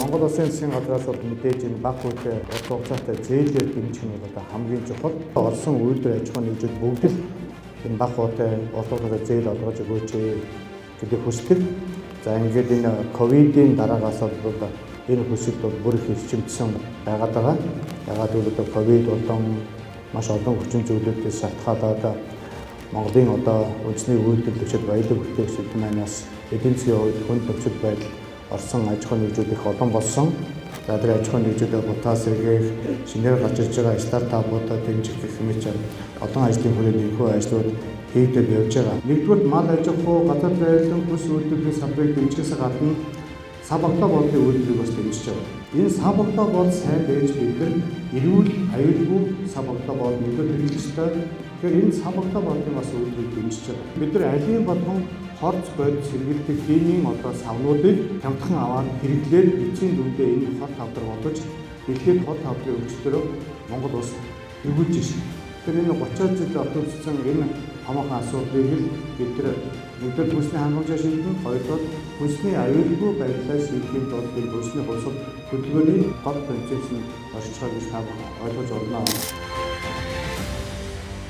Монгол Улсын засгийн газраас бол мэдээж энэ баг үүтэй урт хугацаатай зээлээр дэмжих нь бол хамгийн чухал. Олсон үйлдвэр аж ахуйн нэгжүүд бүгд л энэ баг үүтэй урт хугацаатай зээл олгож өгөөч гэдэг хүсдэг. За ингээд энэ ковидын дараагаас бол энэ хүсэлт бол бүр их эрчимдсэн байгаад байгаа. Ягаад гэвэл ковид болон маш олон хүчин зүйлүүдээс шалтгаалаад Монголын үндэсний үйлдвэр төвчд баялаг бүтээгч эднээс эдийн засгийн хувьд хүнд нөхцөл байдал орсон аж ахуйн нэгжүүд их олон болсон. За тэр аж ахуйн нэгжүүдэд бутаас эргээх, шинээр гарч ирж байгаа стартапуудад дэмжих гэх мэт олон ажлын хүрээнд энэхүү ажлууд хийгдэж явж байгаа. Нэгдүгээр мал аж ахуй, гадаад байлдан бүс үйлдвэрлэлийн салбарыг дэмжихээс гадна сав багтаа бодлогын үйлдвэрийг бас дэмжиж байгаа. Энэ сав багтаа бол сайн байж бид нар эрүүл, аюулгүй сав багтаа бол нэгдүгээр хэрэглэж ёстой. Тэгэхээр энэ сав багтаа бодлогын бас үйлдвэрийг дэмжиж байгаа. Бид нар аливаа болгон хорц бодис хэрэглэдэг химийн савнуудыг хямдхан аваад хэрэглээд эцсийн дүндээ энэ хот тавдар бодож дэлхийд хот тавдрын өвчтөрөө Монгол улс эргүүлж шин. Тэгэхээр энэ 30 жил одоодсон энэ томоохон асуудлыг бид нар нэгдүгээр хүнсний хангамжаа шийдэн, хоёрдугаар хүнсний аюулгүй байдлаа шийдэхэд бол энэ хүнсний хувьсгал хөтөлбөрийн гол принцип нь оршихыг гэж та ойлгож байна.